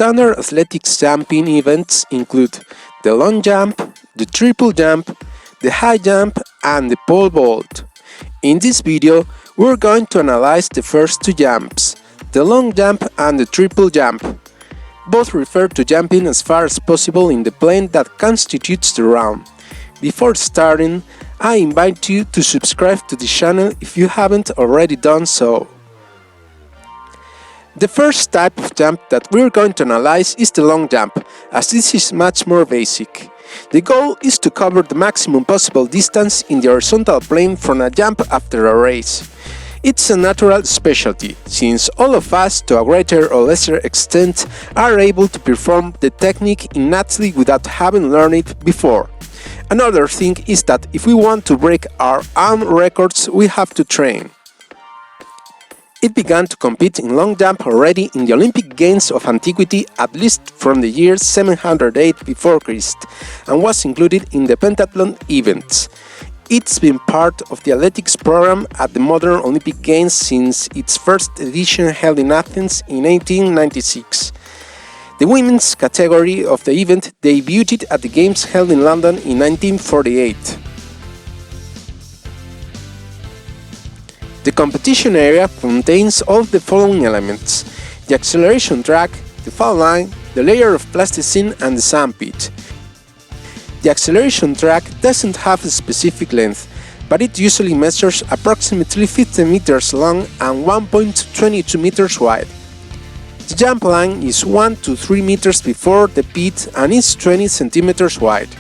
Standard athletics jumping events include the long jump, the triple jump, the high jump, and the pole vault. In this video, we're going to analyze the first two jumps, the long jump and the triple jump. Both refer to jumping as far as possible in the plane that constitutes the round. Before starting, I invite you to subscribe to the channel if you haven't already done so. The first type of jump that we're going to analyze is the long jump, as this is much more basic. The goal is to cover the maximum possible distance in the horizontal plane from a jump after a race. It's a natural specialty, since all of us, to a greater or lesser extent, are able to perform the technique innately without having learned it before. Another thing is that if we want to break our own records, we have to train. It began to compete in long jump already in the Olympic Games of Antiquity, at least from the year 708 before Christ, and was included in the pentathlon events. It's been part of the athletics program at the modern Olympic Games since its first edition held in Athens in 1896. The women's category of the event debuted at the Games held in London in 1948. The competition area contains all the following elements: the acceleration track, the fall line, the layer of plasticine and the sandpit. The acceleration track doesn't have a specific length, but it usually measures approximately 50 meters long and 1.22 meters wide. The jump line is 1 to 3 meters before the pit and is 20 centimeters wide.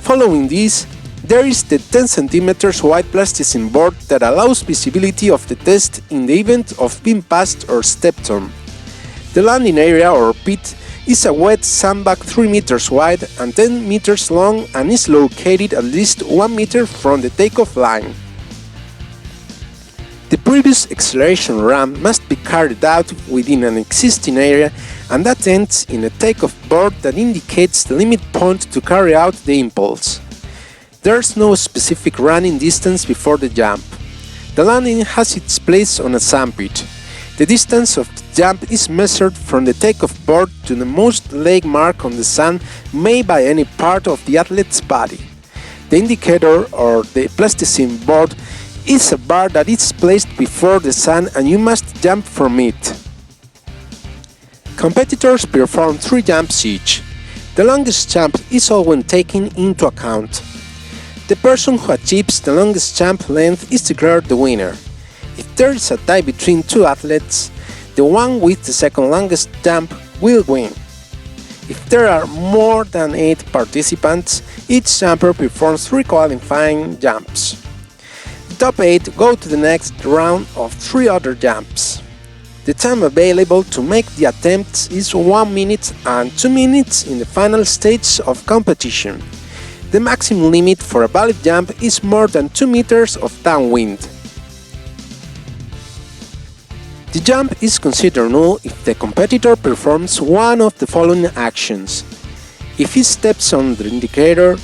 Following this, there is the 10 cm wide plasticine board that allows visibility of the test in the event of being passed or stepped on. The landing area or pit is a wet sandbag 3 meters wide and 10 meters long and is located at least 1 meter from the takeoff line. The previous acceleration run must be carried out within an existing area, and that ends in a takeoff board that indicates the limit point to carry out the impulse. There's no specific running distance before the jump. The landing has its place on a sandpit. The distance of the jump is measured from the takeoff board to the most leg mark on the sand made by any part of the athlete's body. The indicator, or the plasticine board, is a bar that is placed before the sand and you must jump from it. Competitors perform 3 jumps each. The longest jump is always taken into account. The person who achieves the longest jump length is declared the winner. If there is a tie between two athletes, the one with the second longest jump will win. If there are more than 8 participants, each jumper performs 3 qualifying jumps. The top 8 go to the next round of 3 other jumps. The time available to make the attempts is 1 minute and 2 minutes in the final stage of competition. The maximum limit for a valid jump is more than 2 meters of downwind. The jump is considered null if the competitor performs one of the following actions. If he steps on the indicator,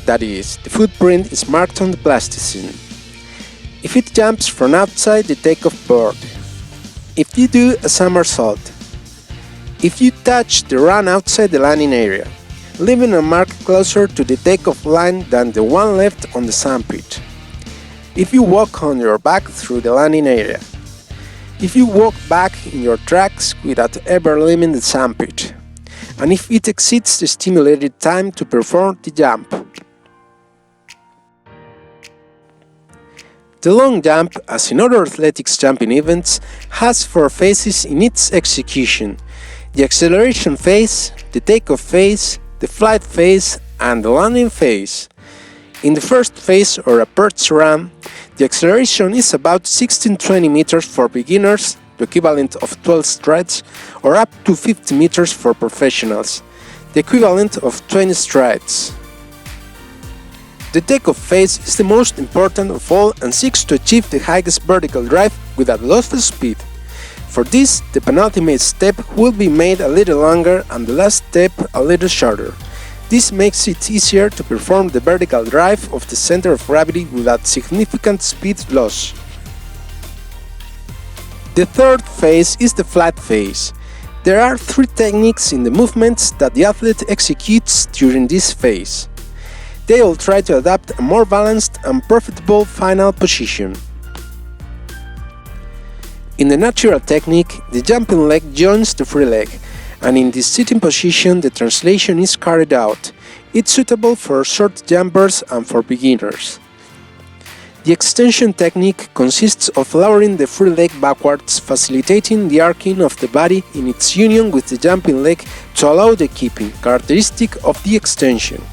that is, the footprint is marked on the plasticine. If it jumps from outside the takeoff board. If you do a somersault. If you touch the run outside the landing area, leaving a mark closer to the takeoff line than the one left on the sandpit. If you walk on your back through the landing area. If you walk back in your tracks without ever leaving the sandpit. And if it exceeds the stimulated time to perform the jump. The long jump, as in other athletics jumping events, has 4 phases in its execution: the acceleration phase, the takeoff phase, the flight phase and the landing phase. In the first phase, or a perch run, the acceleration is about 16-20 meters for beginners, the equivalent of 12 strides, or up to 50 meters for professionals, the equivalent of 20 strides. The takeoff phase is the most important of all and seeks to achieve the highest vertical drive without loss of speed. For this, the penultimate step will be made a little longer and the last step a little shorter. This makes it easier to perform the vertical drive of the center of gravity without significant speed loss. The third phase is the flight phase. There are three techniques in the movements that the athlete executes during this phase. They all try to adapt a more balanced and profitable final position. In the natural technique, the jumping leg joins the free leg, and in this sitting position the translation is carried out. It's suitable for short jumpers and for beginners. The extension technique consists of lowering the free leg backwards, facilitating the arcing of the body in its union with the jumping leg to allow the keeping, characteristic of the extension.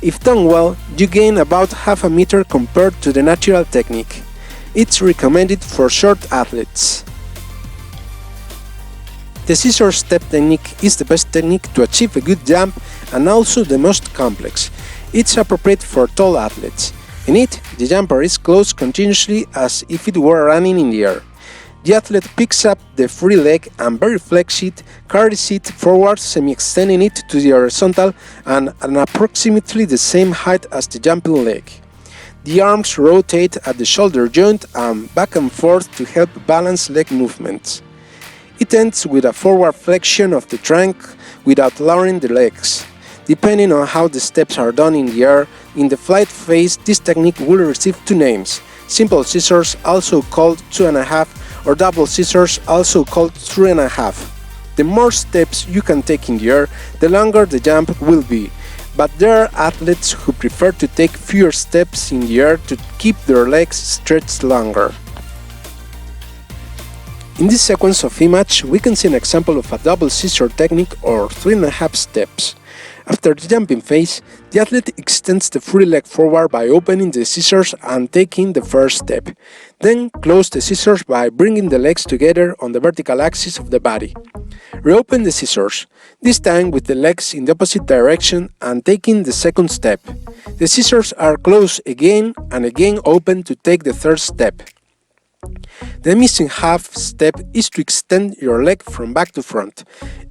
If done well, you gain about half a meter compared to the natural technique. It's recommended for short athletes. The scissor step technique is the best technique to achieve a good jump and also the most complex. It's appropriate for tall athletes. In it, the jumper is closed continuously as if it were running in the air. The athlete picks up the free leg and very flex it, carries it forward, semi-extending it to the horizontal and at approximately the same height as the jumping leg. The arms rotate at the shoulder joint and back and forth to help balance leg movements. It ends with a forward flexion of the trunk without lowering the legs. Depending on how the steps are done in the air, in the flight phase this technique will receive two names: simple scissors, also called 2.5, or double scissors, also called 3.5. The more steps you can take in the air, the longer the jump will be, but there are athletes who prefer to take fewer steps in the air to keep their legs stretched longer. In this sequence of image, we can see an example of a double scissor technique or 3.5 steps. After the jumping phase, the athlete extends the free leg forward by opening the scissors and taking the first step. Then close the scissors by bringing the legs together on the vertical axis of the body. Reopen the scissors, this time with the legs in the opposite direction and taking the second step. The scissors are closed again and again open to take the third step. The missing half step is to extend your leg from back to front,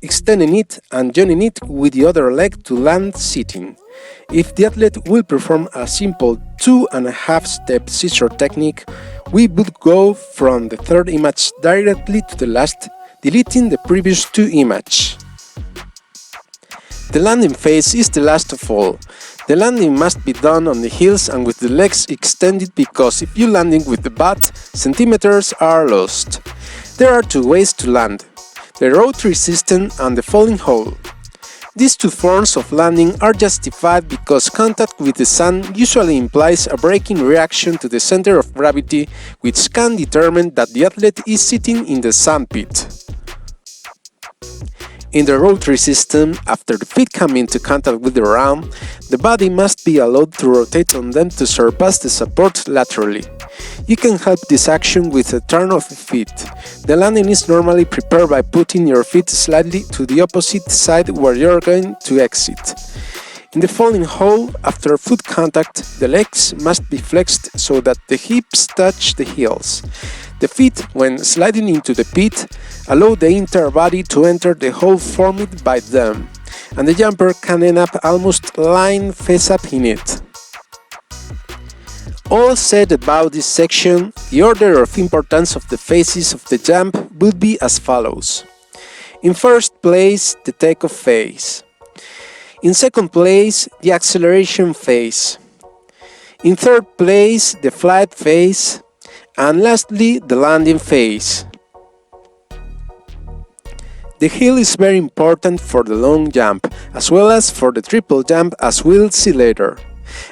extending it and joining it with the other leg to land sitting. If the athlete will perform a simple 2.5 step scissor technique, we would go from the third image directly to the last, deleting the previous two images. The landing phase is the last of all. The landing must be done on the heels and with the legs extended, because if you landing with the butt, centimeters are lost. There are two ways to land: the rotary system and the falling hole. These two forms of landing are justified because contact with the sand usually implies a braking reaction to the center of gravity, which can determine that the athlete is sitting in the sand pit. In the rotary system, after the feet come into contact with the ground, the body must be allowed to rotate on them to surpass the support laterally. You can help this action with a turn of the feet. The landing is normally prepared by putting your feet slightly to the opposite side where you are going to exit. In the falling hole, after foot contact, the legs must be flexed so that the hips touch the heels. The feet, when sliding into the pit, allow the entire body to enter the hole formed by them, and the jumper can end up almost lying face up in it. All said about this section, the order of importance of the phases of the jump would be as follows. In first place, the takeoff phase. In second place, the acceleration phase. In third place, the flight phase. And lastly, the landing phase. The heel is very important for the long jump, as well as for the triple jump, as we'll see later.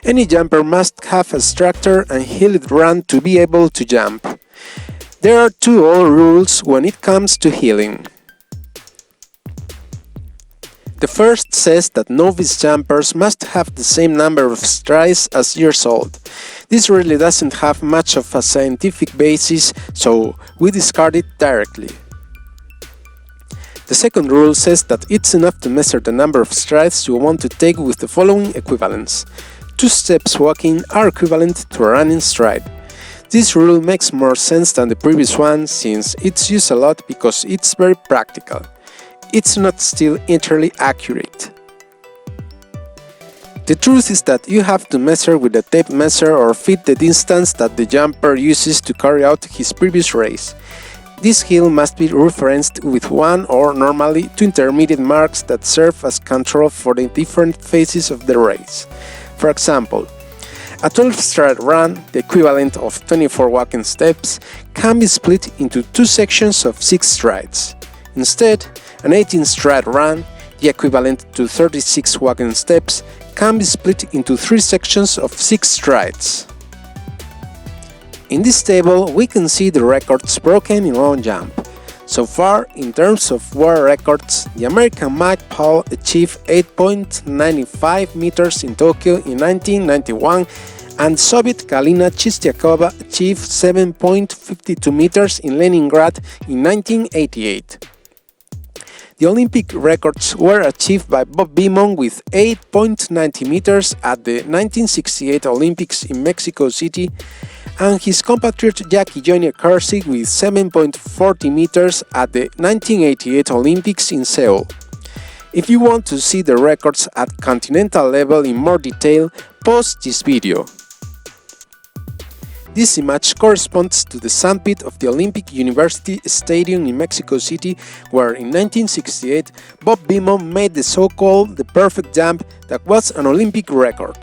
Any jumper must have a structure and heeled run to be able to jump. There are two old rules when it comes to heeling. The first says that novice jumpers must have the same number of strides as years old. This really doesn't have much of a scientific basis, so we discard it directly. The second rule says that it's enough to measure the number of strides you want to take with the following equivalence. 2 steps walking are equivalent to a running stride. This rule makes more sense than the previous one, since it's used a lot because it's very practical. It's not still entirely accurate. The truth is that you have to measure with a tape measure or fit the distance that the jumper uses to carry out his previous race. This hill must be referenced with one or normally two intermediate marks that serve as control for the different phases of the race. For example, a 12-stride run, the equivalent of 24 walking steps, can be split into two sections of 6 strides. Instead, an 18-stride run, the equivalent to 36 walking steps, can be split into 3 sections of 6 strides. In this table, we can see the records broken in long jump. So far, in terms of world records, the American Mike Paul achieved 8.95 meters in Tokyo in 1991, and Soviet Galina Chistiakova achieved 7.52 meters in Leningrad in 1988. The Olympic records were achieved by Bob Beamon with 8.90 meters at the 1968 Olympics in Mexico City, and his compatriot Jackie Joyner Kersey with 7.40 meters at the 1988 Olympics in Seoul. If you want to see the records at continental level in more detail, pause this video. This image corresponds to the sandpit of the Olympic University Stadium in Mexico City, where in 1968 Bob Beamon made the so-called the perfect jump that was an Olympic record.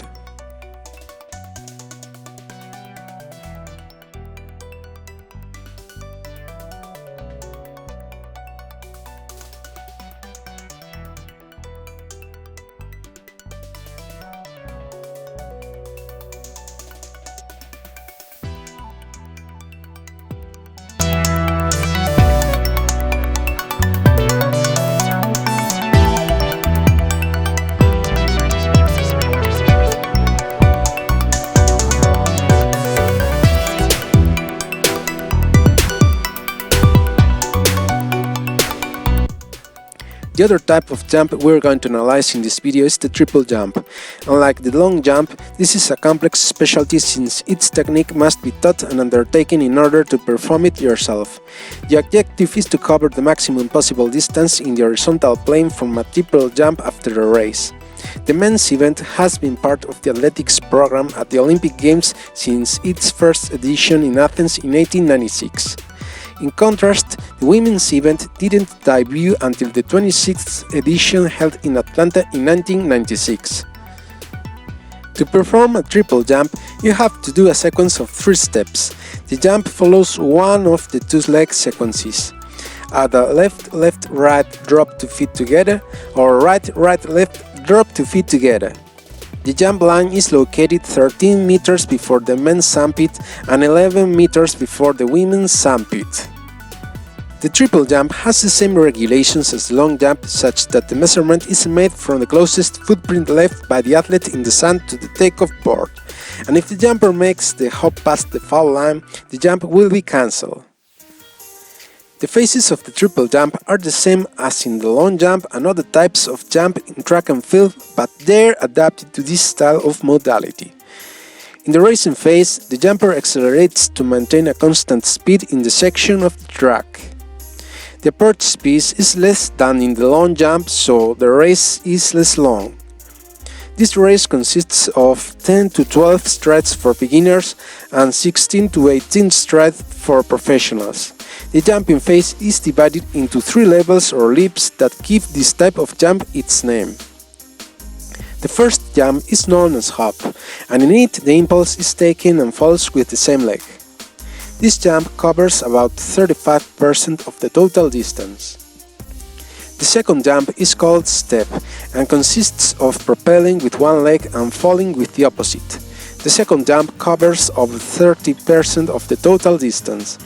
The other type of jump we're going to analyze in this video is the triple jump. Unlike the long jump, this is a complex specialty since its technique must be taught and undertaken in order to perform it yourself. The objective is to cover the maximum possible distance in the horizontal plane from a triple jump after a race. The men's event has been part of the athletics program at the Olympic Games since its first edition in Athens in 1896. In contrast, the women's event didn't debut until the 26th edition held in Atlanta in 1996. To perform a triple jump, you have to do a sequence of 3 steps. The jump follows one of the 2 leg sequences. Either left, right, drop to feet together, or right, left, drop to feet together. The jump line is located 13 meters before the men's sandpit and 11 meters before the women's sandpit. The triple jump has the same regulations as the long jump, such that the measurement is made from the closest footprint left by the athlete in the sand to the takeoff board, and if the jumper makes the hop past the foul line, the jump will be cancelled. The phases of the triple jump are the same as in the long jump and other types of jump in track and field, but they're adapted to this style of modality. In the racing phase, the jumper accelerates to maintain a constant speed in the section of the track. The approach speed is less than in the long jump, so the race is less long. This race consists of 10 to 12 strides for beginners and 16 to 18 strides for professionals. The jumping phase is divided into 3 levels or leaps that give this type of jump its name. The first jump is known as hop, and in it the impulse is taken and falls with the same leg. This jump covers about 35% of the total distance. The second jump is called step and consists of propelling with one leg and falling with the opposite. The second jump covers over 30% of the total distance.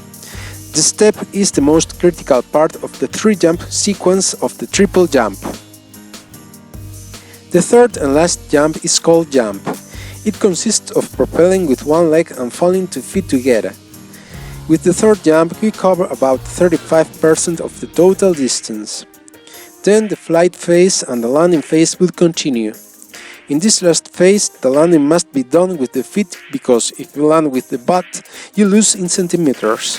The step is the most critical part of the 3-jump sequence of the triple jump. The third and last jump is called jump. It consists of propelling with one leg and falling 2 feet together. With the third jump, we cover about 35% of the total distance. Then the flight phase and the landing phase will continue. In this last phase, the landing must be done with the feet because if you land with the butt, you lose in centimeters.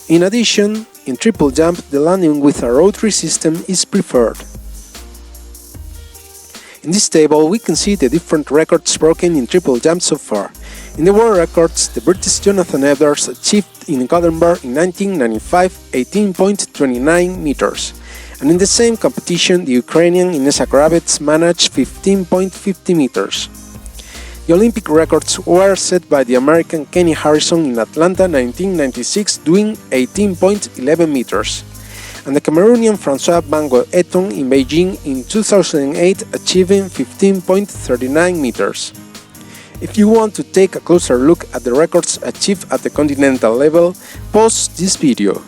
In addition, in triple jump, the landing with a rotary system is preferred. In this table, we can see the different records broken in triple jump so far. In the world records, the British Jonathan Edwards achieved in Gothenburg in 1995 18.29 meters, and in the same competition the Ukrainian Inessa Kravets managed 15.50 meters. The Olympic records were set by the American Kenny Harrison in Atlanta 1996 doing 18.11 meters, and the Cameroonian François Bango Eton in Beijing in 2008 achieving 15.39 meters. If you want to take a closer look at the records achieved at the continental level, pause this video.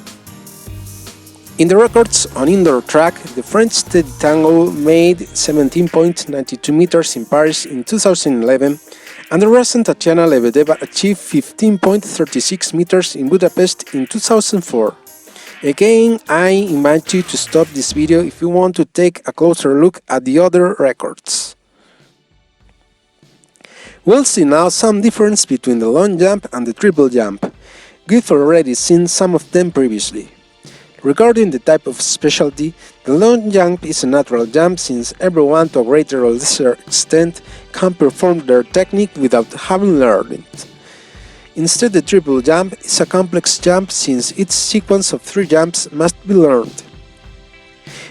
In the records on indoor track, the French Teddy Tango made 17.92 meters in Paris in 2011, and the Russian Tatiana Lebedeva achieved 15.36 meters in Budapest in 2004. Again, I invite you to stop this video if you want to take a closer look at the other records. We'll see now some difference between the long jump and the triple jump. We've already seen some of them previously. Regarding the type of specialty, the long jump is a natural jump since everyone to a greater or lesser extent can perform their technique without having learned it. Instead, the triple jump is a complex jump since its sequence of 3 jumps must be learned.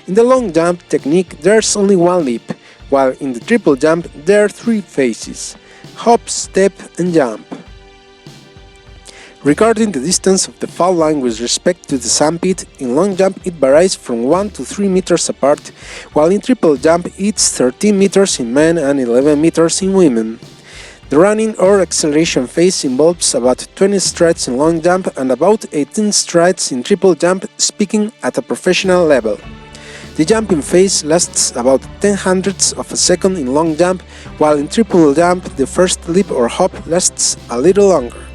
In the long jump technique there's only one leap, while in the triple jump there are 3 phases: hop, step and jump. Regarding the distance of the fall line with respect to the sandpit, in long jump it varies from 1 to 3 meters apart, while in triple jump it's 13 meters in men and 11 meters in women. The running or acceleration phase involves about 20 strides in long jump and about 18 strides in triple jump, speaking at a professional level. The jumping phase lasts about 10 hundredths of a second in long jump, while in triple jump the first leap or hop lasts a little longer.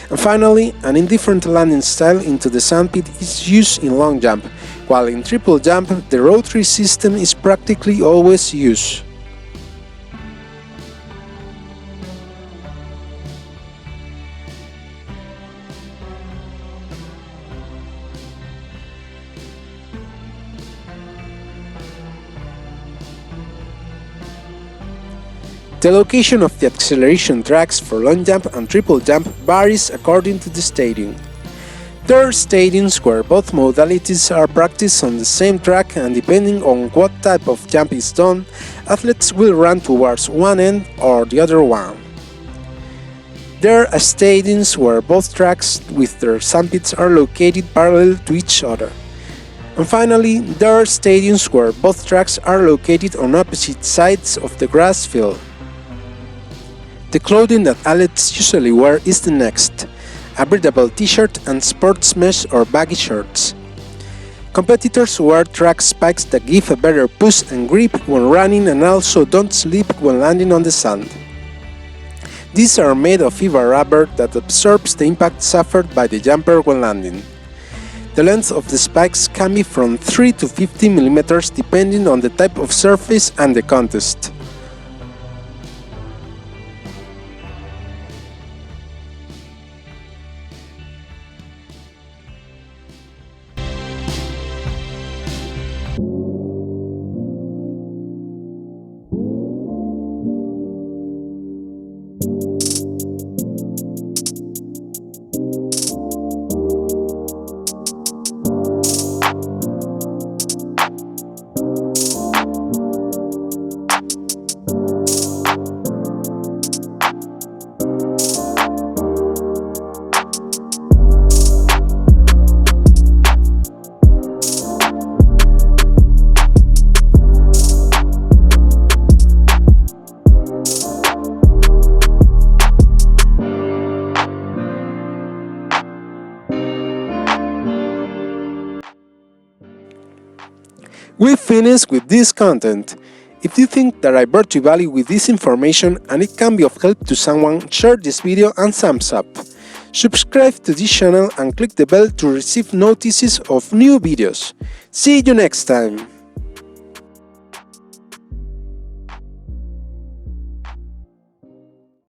And finally, an indifferent landing style into the sandpit is used in long jump, while in triple jump the rotary system is practically always used. The location of the acceleration tracks for long jump and triple jump varies according to the stadium. There are stadiums where both modalities are practiced on the same track, and depending on what type of jump is done, athletes will run towards one end or the other one. There are stadiums where both tracks with their sandpits are located parallel to each other. And finally, there are stadiums where both tracks are located on opposite sides of the grass field. The clothing that athletes usually wear is the next: a breathable t-shirt and sports mesh or baggy shorts. Competitors wear track spikes that give a better push and grip when running and also don't slip when landing on the sand. These are made of EVA rubber that absorbs the impact suffered by the jumper when landing. The length of the spikes can be from 3 to 50 mm depending on the type of surface and the contest. We finished with this content. If you think that I brought you value with this information and it can be of help to someone, share this video and thumbs up. Subscribe to this channel and click the bell to receive notices of new videos. See you next time!